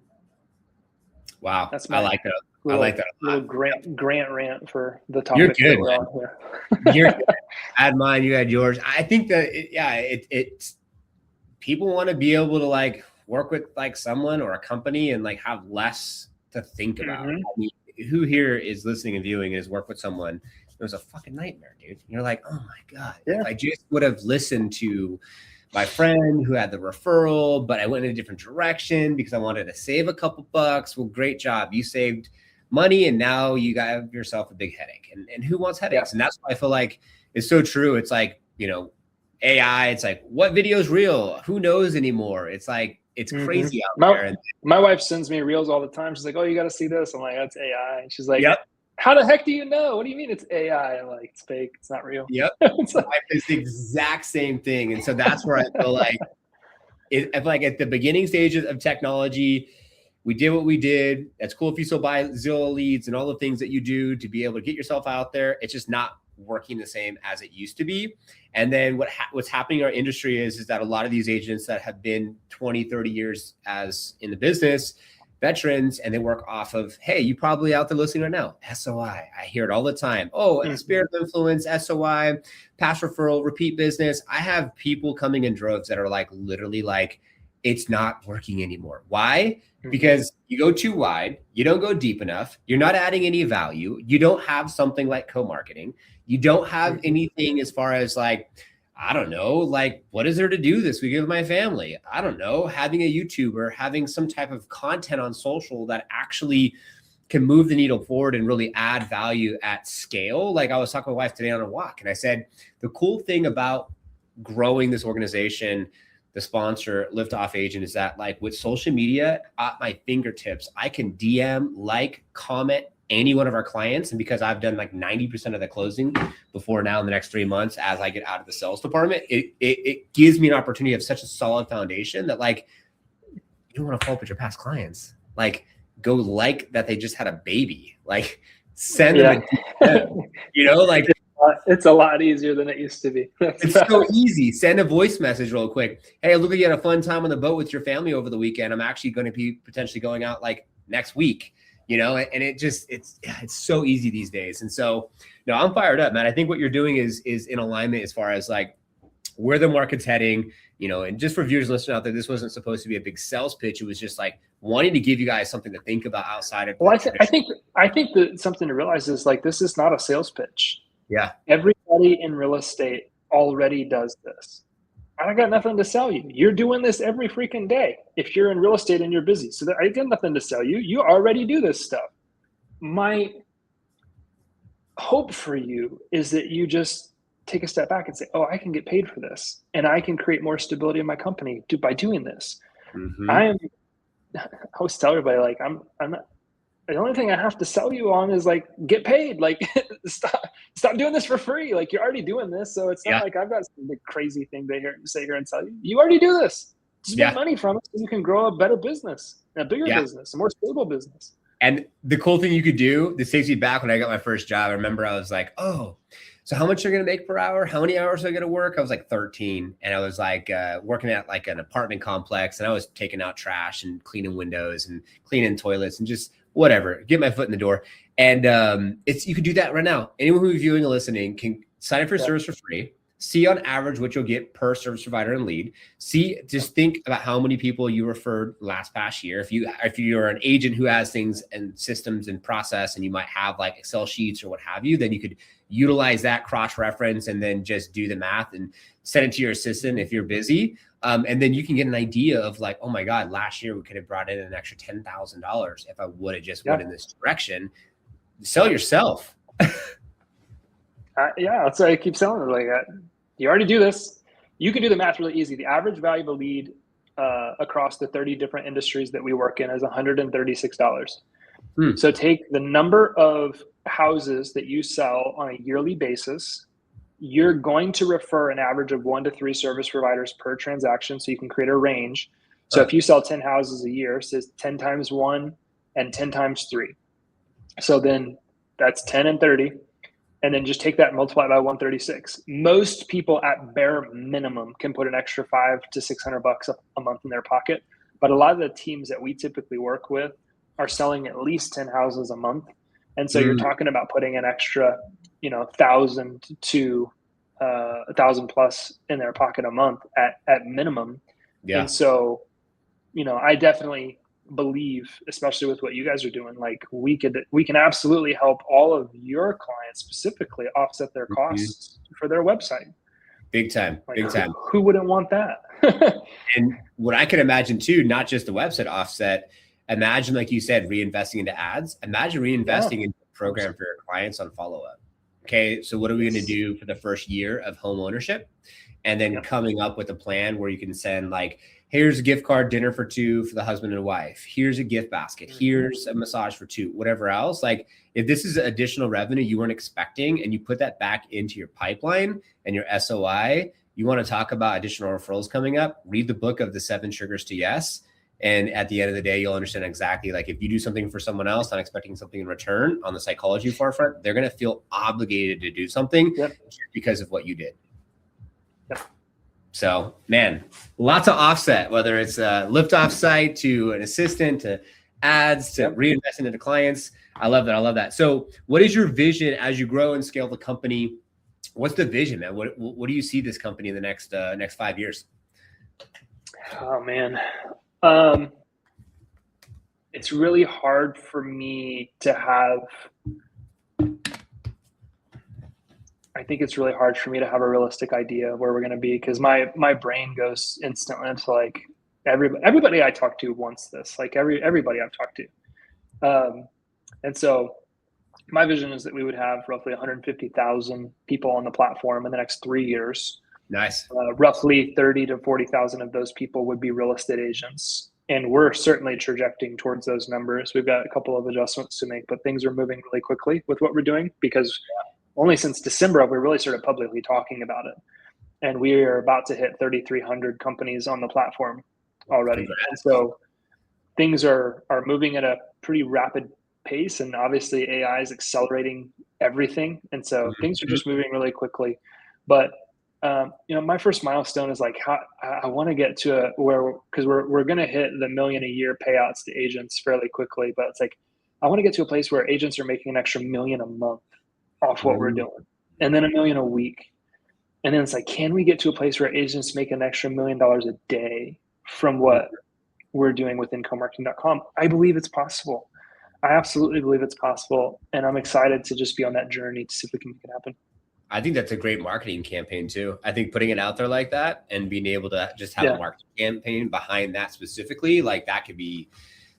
Wow. That's I like that. Little, I like that a lot. Grant rant for the topic that we're on here. You're good. I had mine, you had yours. I think that it's people want to be able to like work with like someone or a company and like have less to think about. Mm-hmm. I mean, who here is listening and viewing and has worked with someone? It was a fucking nightmare, dude. You're like, oh my God. Yeah. If I just would have listened to my friend who had the referral, but I went in a different direction because I wanted to save a couple bucks. Well, great job. You saved money and now you got yourself a big headache. And who wants headaches? Yeah. And that's why I feel like it's so true. It's like, AI, it's like, what video is real? Who knows anymore? It's like, it's crazy out there. My wife sends me reels all the time. She's like, oh, you got to see this. I'm like, that's AI. And she's like, how the heck do you know? What do you mean it's AI? I'm like, it's fake. It's not real. Yep. It's the exact same thing. And so that's where I feel like, I feel like at the beginning stages of technology, we did what we did. That's cool if you still buy Zillow leads and all the things that you do to be able to get yourself out there. It's just not working the same as it used to be. And then what's happening in our industry is that a lot of these agents that have been 20, 30 years as in the business, veterans, and they work off of, hey, you probably out there listening right now, SOI. I hear it all the time. Oh, Spirit of Influence, SOI, past referral, repeat business. I have people coming in droves that are like, literally like, it's not working anymore. Why? Because you go too wide, you don't go deep enough, you're not adding any value, you don't have something like co-marketing, you don't have anything as far as like, I don't know, like what is there to do this week with my family? I don't know, having a YouTuber, having some type of content on social that actually can move the needle forward and really add value at scale. Like I was talking to my wife today on a walk and I said, the cool thing about growing this organization, the sponsor Liftoff Agent, is that like with social media at my fingertips, I can DM, like, comment any one of our clients. And because I've done like 90% of the closing before now in the next 3 months, as I get out of the sales department, it gives me an opportunity of such a solid foundation that like, you don't want to follow up with your past clients. Like go like that they just had a baby. Like Send them a Yeah. DM. You know, like It's a lot easier than it used to be. That's it's so facts. easy. Send a voice message real quick. Hey, look like you had a fun time on the boat with your family over the weekend. I'm actually going to be potentially going out like next week, you know, and it's so easy these days. And so, no, I'm fired up, man. I think what you're doing is in alignment as far as like where the market's heading, you know, and just for viewers listening out there, this wasn't supposed to be a big sales pitch. It was just like wanting to give you guys something to think about outside of Well, the I traditional. think that something to realize is like this is not a sales pitch. Yeah. Everybody in real estate already does this. I got nothing to sell you. You're doing this every freaking day. If you're in real estate and you're busy, so I got nothing to sell you. You already do this stuff. My hope for you is that you just take a step back and say, "Oh, I can get paid for this, and I can create more stability in my company by doing this." I Mm-hmm. am. I always tell everybody like I'm not, the only thing I have to sell you on is like get paid. Like stop doing this for free. Like you're already doing this, so it's not Yeah. like I've got some big crazy thing to say here and tell you. You already do this. Just make Yeah. money from it so you can grow a better business, a bigger Yeah. business, a more stable business. And the cool thing you could do, this takes me back when I got my first job. I remember I was like, oh, so how much are you going to make per hour? How many hours are I going to work? I was like 13. And I was like working at like an apartment complex. And I was taking out trash and cleaning windows and cleaning toilets and just whatever, get my foot in the door. And you could do that right now. Anyone who's viewing or listening can sign up for a service for free. See on average what you'll get per service provider and lead. See, just think about how many people you referred past year. If you're an agent who has things and systems and process, and you might have like Excel sheets or what have you, then you could utilize that cross-reference and then just do the math and send it to your assistant if you're busy. And then you can get an idea of like, oh my God, last year we could have brought in an extra $10,000 if I would have just went in this direction. Sell yourself. Yeah, that's why I keep selling it like that. You already do this. You can do the math really easy. The average value of a lead across the 30 different industries that we work in is $136. So take the number of houses that you sell on a yearly basis. You're going to refer an average of 1 to 3 service providers per transaction, so you can create a range. So if you sell 10 houses a year, it says 10 times 1 and 10 times 3. So then that's 10 and 30. And then just take that and multiply by 136. Most people at bare minimum can put an extra $500 to $600 a month in their pocket. But a lot of the teams that we typically work with are selling at least 10 houses a month. And so you're talking about putting an extra, 1,000 to 1,000 plus in their pocket a month at minimum. Yeah. And so, I definitely believe, especially with what you guys are doing, like we can absolutely help all of your clients specifically offset their costs for their website. Big time. Like, Big time. who wouldn't want that? And what I can imagine too, not just the website offset, imagine, like you said, reinvesting into ads. Imagine reinvesting into a program for your clients on follow-up. Okay, so what are we going to do for the first year of home ownership? And then coming up with a plan where you can send like, here's a gift card dinner for 2 for the husband and wife. Here's a gift basket. Here's a massage for 2, whatever else. Like if this is additional revenue you weren't expecting and you put that back into your pipeline and your SOI, you want to talk about additional referrals coming up, read the book of the 7 Triggers to Yes. And at the end of the day, you'll understand exactly like if you do something for someone else, not expecting something in return on the psychology forefront, they're going to feel obligated to do something just because of what you did. So, man, lots of offset, whether it's a lift-off site to an assistant to ads to reinvesting into clients. I love that. I love that. So what is your vision as you grow and scale the company? What's the vision, man? What do you see this company in the next 5 years? Oh, man. It's really hard for me to have I think it's really hard for me to have a realistic idea of where we're going to be because my brain goes instantly into like everybody I talk to wants this, like everybody I've talked to. And so my vision is that we would have roughly 150,000 people on the platform in the next 3 years. Nice. Roughly 30 to 40,000 of those people would be real estate agents. And we're certainly trajecting towards those numbers. We've got a couple of adjustments to make, but things are moving really quickly with what we're doing because only since December have we really started publicly talking about it. And we are about to hit 3,300 companies on the platform already. Congrats. And so things are moving at a pretty rapid pace, and obviously AI is accelerating everything, and so things are Mhm. just moving really quickly. But my first milestone is like how I want to get to where, because we're going to hit the million a year payouts to agents fairly quickly, but it's like I want to get to a place where agents are making an extra million a month off what we're Mm. doing, and then a million a week, and then it's like, can we get to a place where agents make an extra $1 million a day from what we're doing within comarketing.com? I believe it's possible. I absolutely believe it's possible, and I'm excited to just be on that journey to see if we can make it happen. I think that's a great marketing campaign too. I think putting it out there like that and being able to just have a Yeah, marketing campaign behind that specifically, like that could be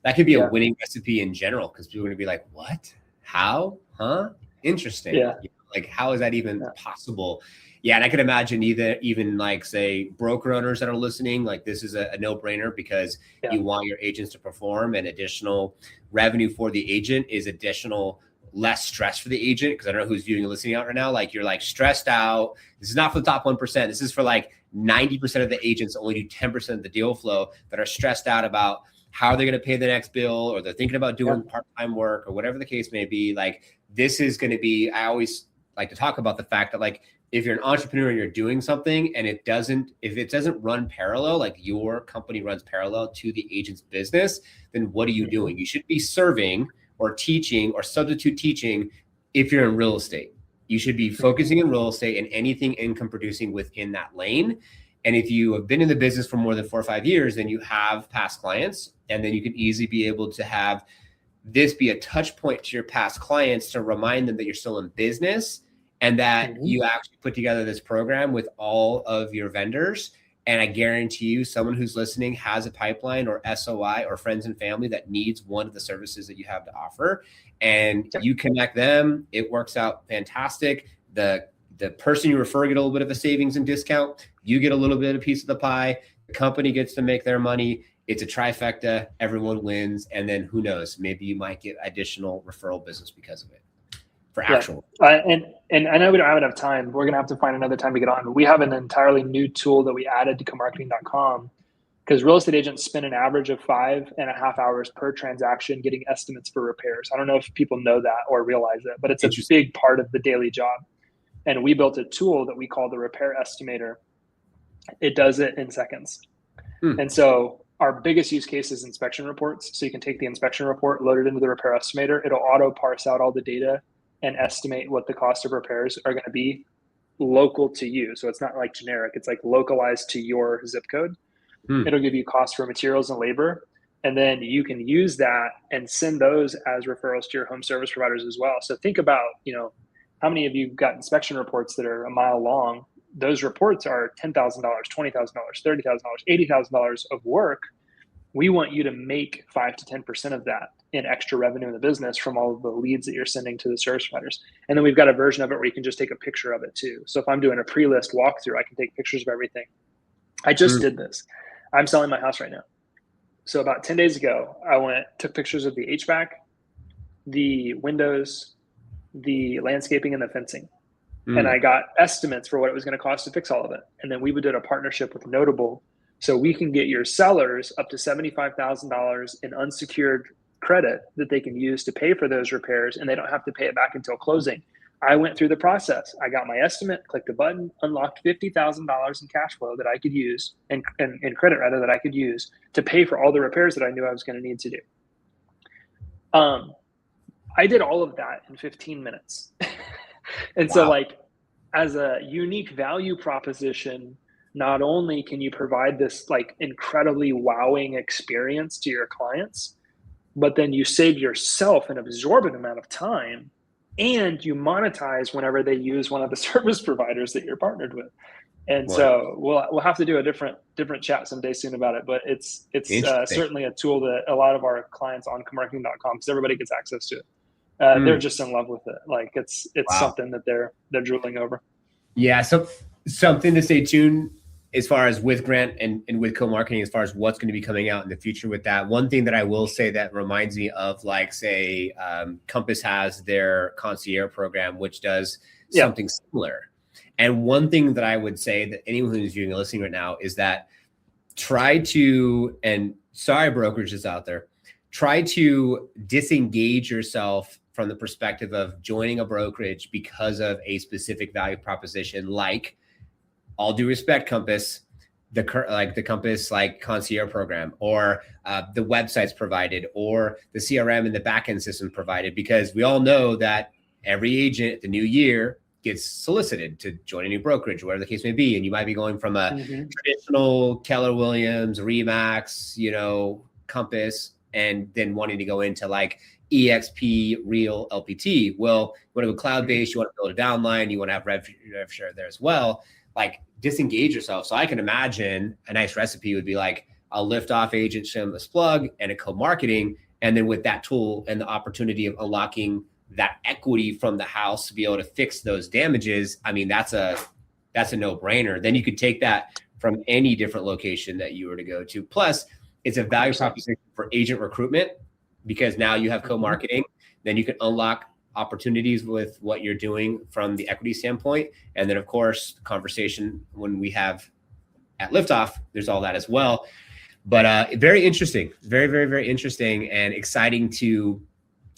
a yeah, winning recipe in general, because people are gonna be like, what? How? Huh? Interesting. yeah, Like, how is that even yeah, possible? Yeah, and I can imagine even like say broker owners that are listening, like this is a no-brainer, because yeah. you want your agents to perform, and additional revenue for the agent is additional less stress for the agent. Because I don't know who's viewing and listening out right now. Like you're like stressed out. This is not for the top 1%. This is for like 90% of the agents that only do 10% of the deal flow, that are stressed out about how they're going to pay the next bill, or they're thinking about Yeah. doing part-time work, or whatever the case may be. Like this is going to be, I always like to talk about the fact that like, if you're an entrepreneur and you're doing something and if it doesn't run parallel, like your company runs parallel to the agent's business, then what are you Mhm. doing? You should be serving or teaching or substitute teaching. If you're in real estate, you should be Mhm. focusing in real estate and anything income producing within that lane. And if you have been in the business for more than 4 or 5 years, then you have past clients, and then you can easily be able to have this be a touch point to your past clients to remind them that you're still in business, and that Mhm. you actually put together this program with all of your vendors. And I guarantee you, someone who's listening has a pipeline or SOI or friends and family that needs one of the services that you have to offer. And Yep. you connect them, it works out fantastic. The person you refer get a little bit of a savings and discount. You get a little bit of a piece of the pie. The company gets to make their money. It's a trifecta. Everyone wins. And then who knows, maybe you might get additional referral business because of it for Yeah. actual. And I know we don't have enough time. We're gonna have to find another time to get on. But we have an entirely new tool that we added to comarketing.com, because real estate agents spend an average of 5.5 hours per transaction getting estimates for repairs. I don't know if people know that or realize it, but it's a Interesting. big part of the daily job. And we built a tool that we call the Repair Estimator. It does it in seconds. Hmm. And so our biggest use case is inspection reports. So you can take the inspection report, load it into the Repair Estimator. It'll auto parse out all the data and estimate what the cost of repairs are going to be local to you. So it's not like generic, it's like localized to your zip code. Hmm. It'll give you costs for materials and labor. And then you can use that and send those as referrals to your home service providers as well. So think about, how many of you got inspection reports that are a mile long? Those reports are $10,000, $20,000, $30,000, $80,000 of work. We want you to make 5 to 10% of that in extra revenue in the business from all of the leads that you're sending to the service providers. And then we've got a version of it where you can just take a picture of it too. So if I'm doing a pre-list walkthrough, I can take pictures of everything. I just Hmm. did this. I'm selling my house right now. So about 10 days ago, took pictures of the HVAC, the windows, the landscaping, and the fencing. And I Hmm. got estimates for what it was going to cost to fix all of it. And then we did a partnership with Notable. So we can get your sellers up to $75,000 in unsecured credit that they can use to pay for those repairs, and they don't have to pay it back until closing. I went through the process. I got my estimate, clicked a button, unlocked $50,000 in cash flow that I could use, and credit rather, that I could use to pay for all the repairs that I knew I was going to need to do. Um, I did all of that in 15 minutes. And so, Wow. like, as a unique value proposition, not only can you provide this like incredibly wowing experience to your clients, but then you save yourself an absorbent amount of time, and you monetize whenever they use one of the service providers that you're partnered with. And One. so we'll have to do a different chat someday soon about it. But it's Interesting. certainly a tool that a lot of our clients on comarketing.com, because everybody gets access to it. They're Hmm. just in love with it. Like it's Wow. something that they're drooling over. Yeah. So something to stay tuned as far as with Grant and with co-marketing, as far as what's going to be coming out in the future with that. One thing that I will say that reminds me of, like, say, Compass has their concierge program, which does Yeah. something similar. And one thing that I would say that anyone who's viewing and listening right now is that try to, and sorry, brokerages out there, try to disengage yourself from the perspective of joining a brokerage because of a specific value proposition, like, all due respect, Compass, the Compass like concierge program, or the websites provided, or the CRM and the backend system provided, because we all know that every agent at the new year gets solicited to join a new brokerage, whatever the case may be. And you might be going from a traditional Keller Williams, Remax, Compass, and then wanting to go into like EXP, Real, LPT. Well, you want to go cloud-based, you want to build a downline, you want to have rev share there as well. Like, disengage yourself. So I can imagine a nice recipe would be like a lift off agent, shameless plug, and a co-marketing. And then with that tool and the opportunity of unlocking that equity from the house to be able to fix those damages, I mean, that's a no-brainer. Then you could take that from any different location that you were to go to. Plus, it's a value proposition for agent recruitment, because now you have co-marketing. Then you can unlock opportunities with what you're doing from the equity standpoint. And then, of course, the conversation when we have at Liftoff, there's all that as well. But very interesting, very, very, very interesting, and exciting to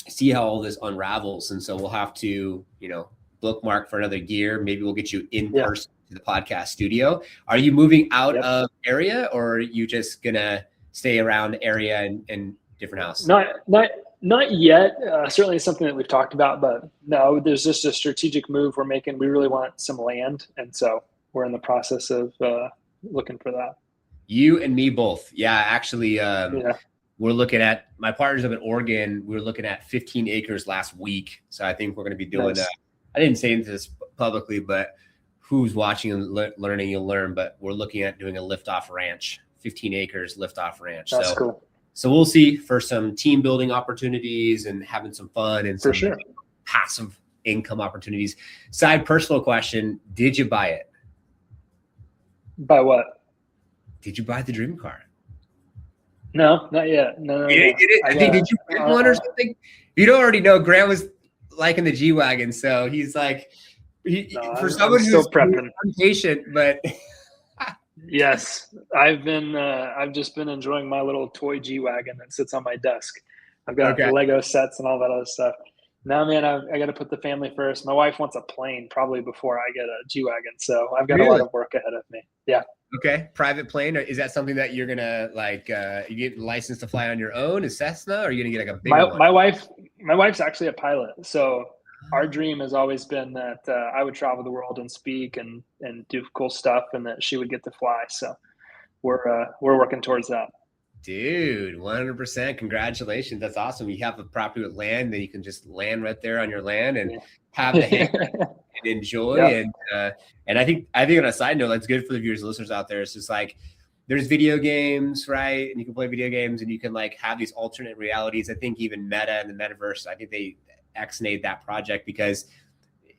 see how all this unravels. And so we'll have to, bookmark for another year. Maybe we'll get you in person to the podcast studio. Are you moving out of area, or are you just gonna stay around the area and different house? Not yet. Certainly something that we've talked about, but no, there's just a strategic move we're making. We really want some land, and so we're in the process of looking for that. You and me both. Yeah, actually, we're looking at, my partners up in Oregon, we were looking at 15 acres last week. So I think we're going to be doing that. I didn't say this publicly, but who's watching and learning, you'll learn. But we're looking at doing a liftoff ranch, 15 acres liftoff ranch. That's cool. So we'll see, for some team building opportunities and having some fun and some passive income opportunities. Side personal question: did you buy it? Buy what? Did you buy the dream car? No, not yet. No. Did you get one or something? You already know Grant was liking the G-Wagon, so he's like, for someone who's still prepping, impatient, but. Yes, I've just been enjoying my little toy G-Wagon that sits on my desk. I've got Lego sets and all that other stuff. Now, man, I got to put the family first. My wife wants a plane probably before I get a G-Wagon, so I've got a lot of work ahead of me. Yeah. Okay, private plane. Is that something that you're gonna you get licensed to fly on your own? Is Cessna, or are you gonna get like a big one? My wife's actually a pilot, so our dream has always been that I would travel the world and speak and do cool stuff, and that she would get to fly. So we're working towards that. Dude, 100%. Congratulations. That's awesome. You have a property with land, then you can just land right there on your land and have the hang and enjoy. And I think on a side note, that's good for the viewers and listeners out there. It's just like, there's video games, right? And you can play video games, and you can like have these alternate realities. I think even Meta and the metaverse, I think they X-nayed that project, because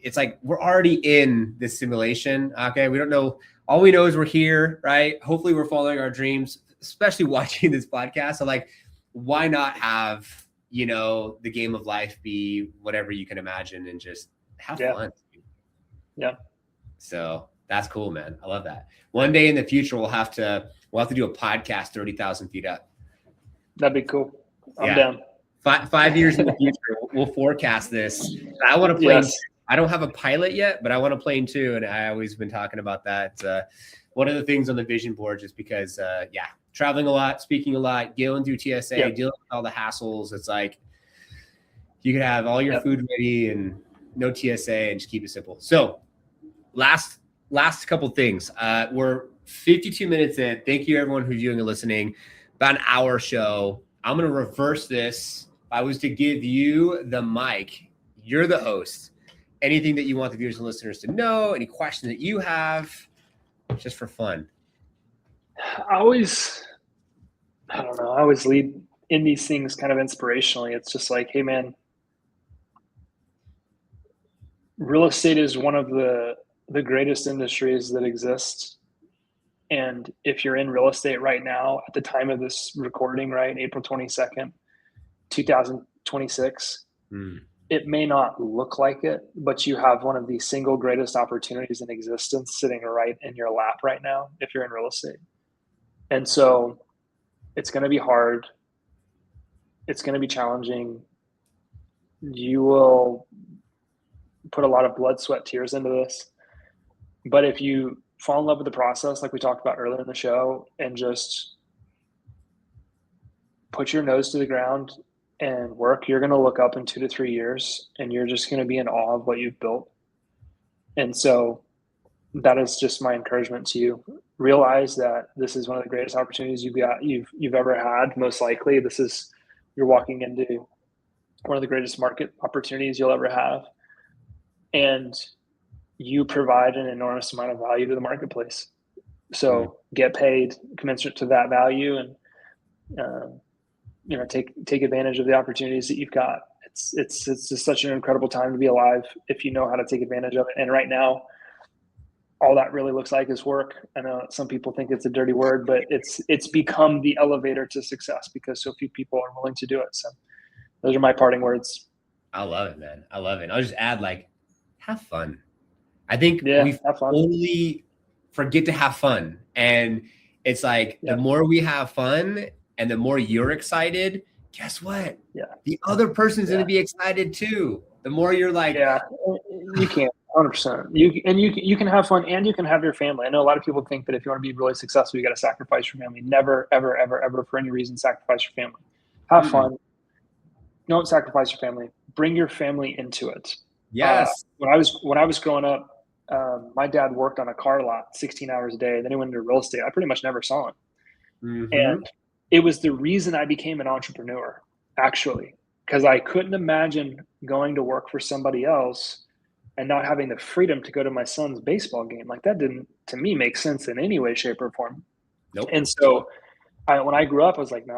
it's like, we're already in this simulation. Okay. We don't know. All we know is we're here, right? Hopefully we're following our dreams, especially watching this podcast. So like, why not have, the game of life be whatever you can imagine and just have fun. Yeah. So that's cool, man. I love that. One day in the future, we'll have to do a podcast 30,000 feet up. That'd be cool. I'm down. 5 years in the future, we'll forecast this. I want to plane. I don't have a pilot yet, but I want a plane too. And I always been talking about that. One of the things on the vision board, just because, traveling a lot, speaking a lot, going through TSA, dealing with all the hassles. It's like, you could have all your food ready and no TSA and just keep it simple. So last couple things. We're 52 minutes in. Thank you everyone who's viewing and listening. About an hour show. I'm going to reverse this. If I was to give you the mic, you're the host. Anything that you want the viewers and listeners to know, any questions that you have, just for fun. I don't know. I always lead in these things kind of inspirationally. It's just like, hey man, real estate is one of the greatest industries that exists. And if you're in real estate right now, at the time of this recording, right, April 22nd, 2026, it may not look like it, but you have one of the single greatest opportunities in existence sitting right in your lap right now if you're in real estate. And so it's going to be hard. It's going to be challenging. You will put a lot of blood, sweat, tears into this. But if you fall in love with the process, like we talked about earlier in the show, and just put your nose to the ground and work, you're going to look up in 2 to 3 years and you're just going to be in awe of what you've built. And so that is just my encouragement to you. Realize that this is one of the greatest opportunities you've ever had. Most likely, you're walking into one of the greatest market opportunities you'll ever have, and you provide an enormous amount of value to the marketplace. So get paid commensurate to that value, and take advantage of the opportunities that you've got. It's just such an incredible time to be alive if you know how to take advantage of it. And right now, all that really looks like is work. I know some people think it's a dirty word, but it's become the elevator to success because so few people are willing to do it. So those are my parting words. I love it, man. I love it. I'll just add, like, have fun. I think we only forget to have fun. And it's like, the more we have fun and the more you're excited, guess what? Yeah. The other person's going to be excited too. The more you're like, you can't. 100%. You can have fun and you can have your family. I know a lot of people think that if you want to be really successful, you got to sacrifice your family. Never, ever, ever, ever for any reason sacrifice your family. Have fun. Don't sacrifice your family. Bring your family into it. Yes. When I was growing up, my dad worked on a car lot 16 hours a day. Then he went into real estate. I pretty much never saw him. And it was the reason I became an entrepreneur, actually, because I couldn't imagine going to work for somebody else and not having the freedom to go to my son's baseball game. Like, that didn't, to me, make sense in any way, shape, or form. Nope. And so when I grew up, I was like, no,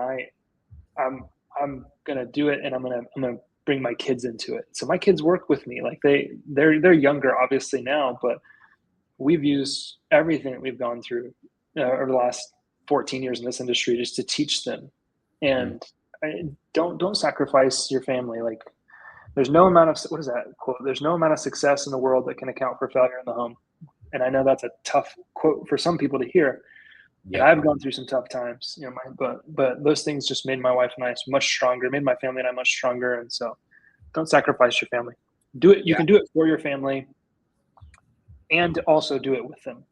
I'm going to do it, and I'm going to bring my kids into it. So my kids work with me. Like, they're younger, obviously, now, but we've used everything that we've gone through over the last 14 years in this industry just to teach them. And don't sacrifice your family. Like, there's no amount of, what is that quote? There's no amount of success in the world that can account for failure in the home. And I know that's a tough quote for some people to hear. And I've gone through some tough times, but those things just made my wife and I much stronger, made my family and I much stronger. And so don't sacrifice your family. Do it. You can do it for your family and also do it with them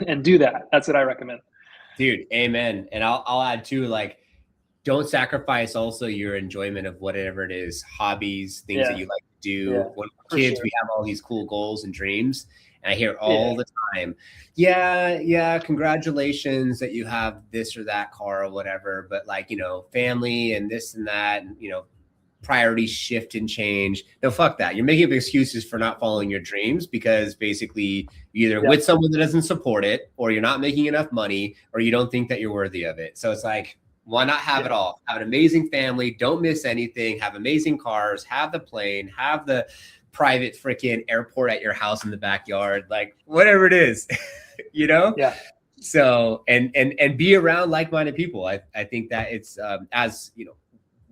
and do that. That's what I recommend. Dude, amen. And I'll add too, like, don't sacrifice also your enjoyment of whatever it is, hobbies, things that you like to do. When we're kids, we have all these cool goals and dreams. And I hear all the time, congratulations that you have this or that car or whatever. But, like, family and this and that, and, priorities shift and change. No, fuck that. You're making up excuses for not following your dreams because basically you're either with someone that doesn't support it, or you're not making enough money, or you don't think that you're worthy of it. So it's like, why not have it all? Have an amazing family. Don't miss anything. Have amazing cars. Have the plane. Have the private freaking airport at your house in the backyard. Like, whatever it is, Yeah. So, and be around like-minded people. I think that it's, as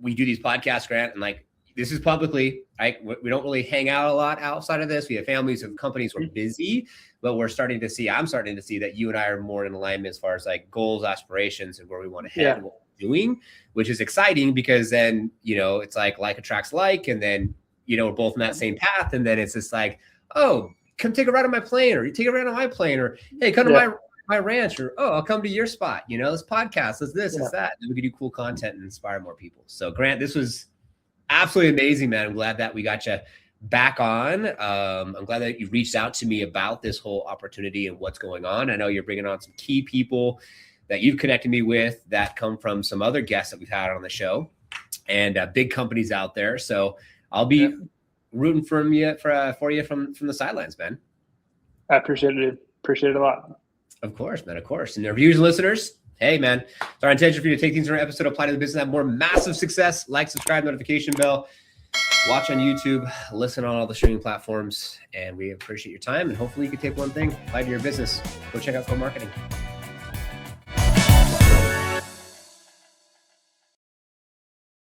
we do these podcasts, Grant, and, like, this is publicly, right? We don't really hang out a lot outside of this. We have families of companies who are busy, but I'm starting to see that you and I are more in alignment as far as, like, goals, aspirations, and where we want to head and what we're doing, which is exciting because then, it's like attracts like, and then, we're both in that same path. And then it's just like, oh, come take a ride on my plane, or you take a ride on my plane, or, hey, come to my ranch, or, oh, I'll come to your spot, this podcast, this, that. And we can do cool content and inspire more people. So, Grant, this was absolutely amazing, man. I'm glad that we got you back on. I'm glad that you reached out to me about this whole opportunity and what's going on. I know you're bringing on some key people that you've connected me with that come from some other guests that we've had on the show, and big companies out there. So I'll be rooting for you from the sidelines, man. I appreciate it. Appreciate it a lot. Of course, man. Of course. And our viewers and listeners, hey, man, it's our intention for you to take things from our episode, apply to the business, have more massive success. Like, subscribe, notification bell, watch on YouTube, listen on all the streaming platforms. And we appreciate your time. And hopefully you can take one thing, apply to your business. Go check out co-marketing.